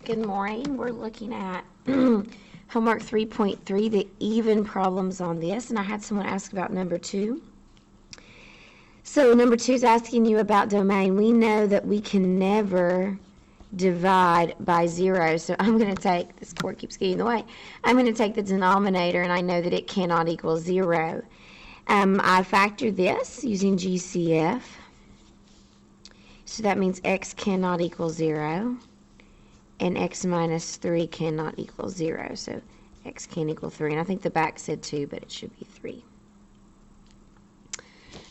Good morning. We're looking at homework 3.3, the even problems on this, and I had someone ask about number 2. So number 2 is asking you about domain. We know that we can never divide by 0, so I'm going to take, this cord keeps getting in the way, I'm going to take the denominator, and I know that it cannot equal 0. I factor this using GCF, so that means x cannot equal 0. And x minus 3 cannot equal 0, so x can't equal 3. And I think the back said 2, but it should be 3.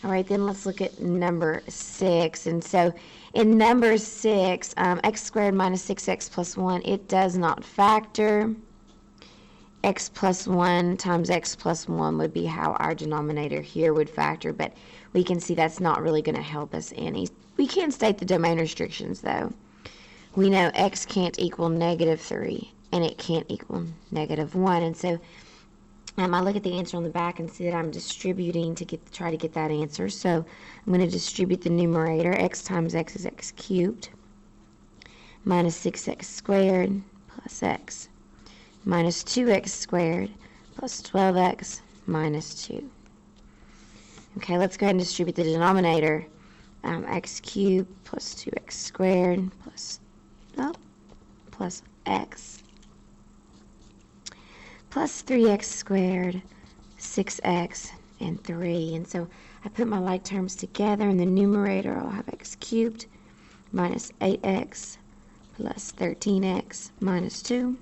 All right, then let's look at number 6. And so in number 6, x squared minus 6x plus 1, it does not factor. X plus 1 times x plus 1 would be how our denominator here would factor, but we can see that's not really going to help us any. We can state the domain restrictions, though. We know x can't equal negative 3, and it can't equal negative 1. And so I look at the answer on the back and see that I'm distributing to try to get that answer. So I'm going to distribute the numerator. X times x is x cubed minus 6x squared plus x minus 2x squared plus 12x minus 2. Okay, let's go ahead and distribute the denominator. X cubed plus 2x squared plus x plus 3x squared, 6x, and 3. And so I put my like terms together. In the numerator, I'll have x cubed minus 8x plus 13x minus 2.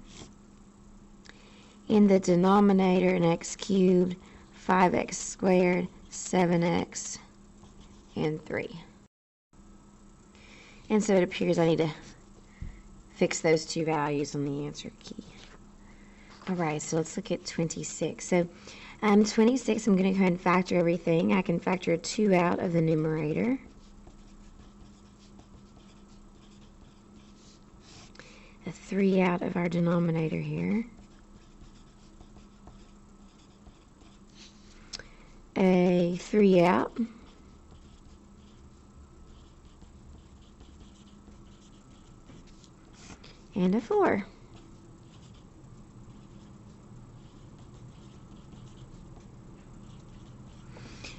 In the denominator, an x cubed, 5x squared, 7x, and 3. And so it appears I need to fix those two values on the answer key. All right, so let's look at 26. So 26, I'm going to go ahead and factor everything. I can factor a 2 out of the numerator. A 3 out of our denominator here. A 3 out. And a 4.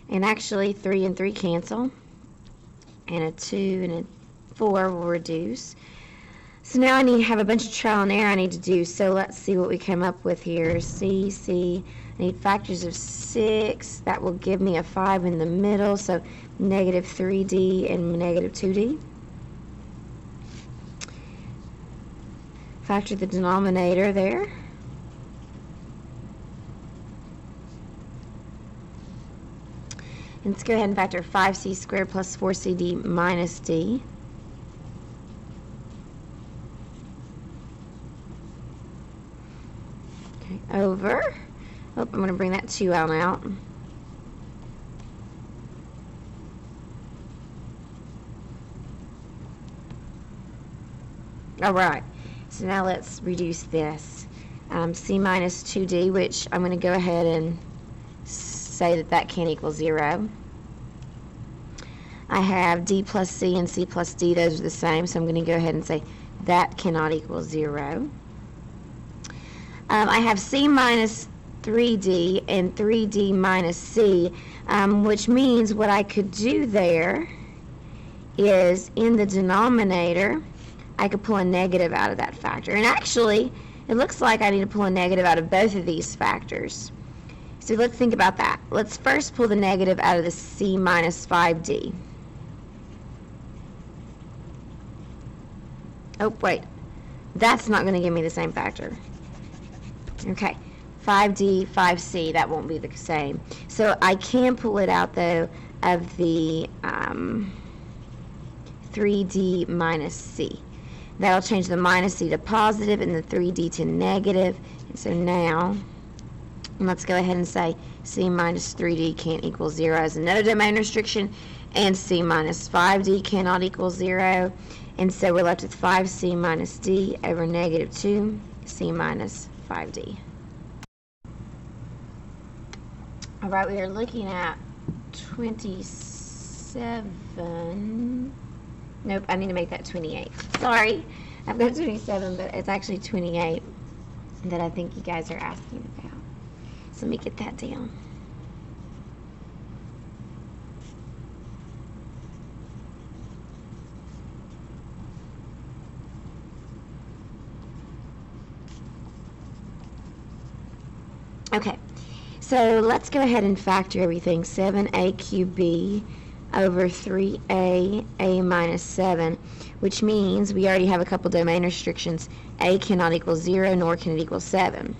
And actually 3 and 3 cancel, and a 2 and a 4 will reduce. So now I have a bunch of trial and error I need to do, so let's see what we come up with here. I need factors of 6. That will give me a 5 in the middle, so negative 3d and negative 2d. Factor the denominator there. And let's go ahead and factor 5c squared plus 4cd minus d. Okay, over. Oh, I'm going to bring that 2 out. All right. So now let's reduce this. C minus 2d, which I'm going to go ahead and say that can't equal 0. I have d plus c and c plus d. Those are the same, so I'm going to go ahead and say that cannot equal 0. I have c minus 3d and 3d minus c, which means what I could do there is in the denominator, I could pull a negative out of that factor. And actually, it looks like I need to pull a negative out of both of these factors. So let's think about that. Let's first pull the negative out of the c minus 5d. Oh, wait. That's not going to give me the same factor. Okay. 5d, 5c, that won't be the same. So I can pull it out, though, of the 3d minus c. That'll change the minus c to positive and the 3d to negative. And so now, let's go ahead and say c minus 3d can't equal 0 as another domain restriction, and c minus 5d cannot equal 0. And so we're left with 5c minus d over negative 2c minus 5d. All right, we are looking at 27. Nope, I need to make that 28. Sorry. I've got 27, but it's actually 28 that I think you guys are asking about. So let me get that down. Okay, so let's go ahead and factor everything. 7a cubed b over 3a, a minus 7, which means we already have a couple domain restrictions. A cannot equal 0, nor can it equal 7.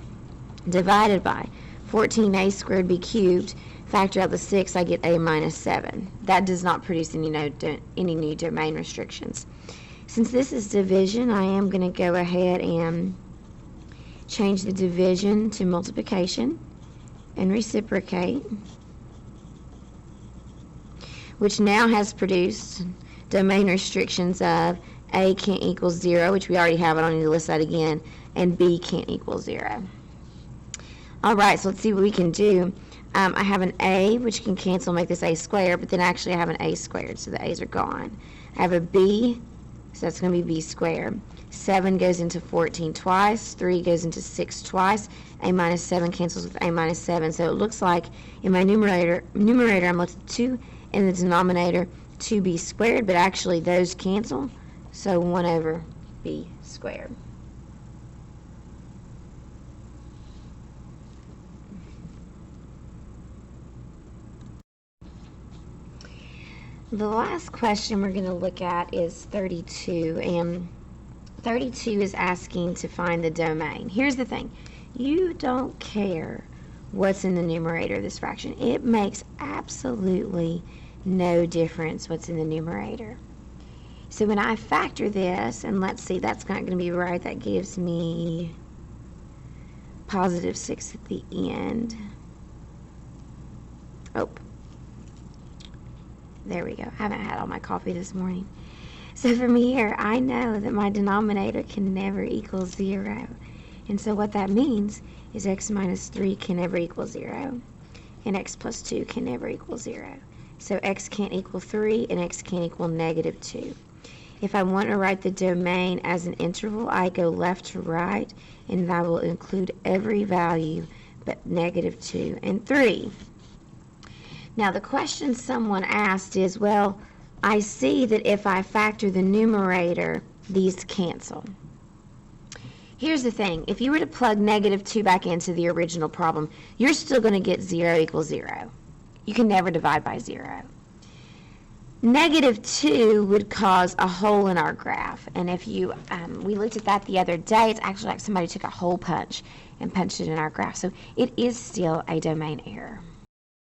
Divided by 14a squared b cubed, factor out the 6, I get a minus 7. That does not produce any new domain restrictions. Since this is division, I am going to go ahead and change the division to multiplication and reciprocate, which now has produced domain restrictions of a can't equal 0, which we already have, I don't need to list that again, and b can't equal 0. Alright, so let's see what we can do. I have an a, which can cancel, make this a squared, but then actually I have an a squared, so the a's are gone. I have a b, so that's going to be b squared. 7 goes into 14 twice, 3 goes into 6 twice, a minus 7 cancels with a minus 7, so it looks like in my numerator I'm left with 2, in the denominator 2b squared, but actually those cancel, so 1 over b squared. The last question we're going to look at is 32, and 32 is asking to find the domain. Here's the thing. You don't care what's in the numerator of this fraction. It makes absolutely no difference what's in the numerator. So when I factor this, and let's see, that's not going to be right. That gives me positive 6 at the end. Oh, there we go. I haven't had all my coffee this morning. So from here, I know that my denominator can never equal 0. And so what that means is x minus 3 can never equal 0, and x plus 2 can never equal 0. So x can't equal 3, and x can't equal negative 2. If I want to write the domain as an interval, I go left to right, and I will include every value but negative 2 and 3. Now the question someone asked is, well, I see that if I factor the numerator, these cancel. Here's the thing. If you were to plug negative 2 back into the original problem, you're still going to get 0 equals 0. You can never divide by 0. Negative 2 would cause a hole in our graph. And if you, we looked at that the other day, it's actually like somebody took a hole punch and punched it in our graph. So it is still a domain error.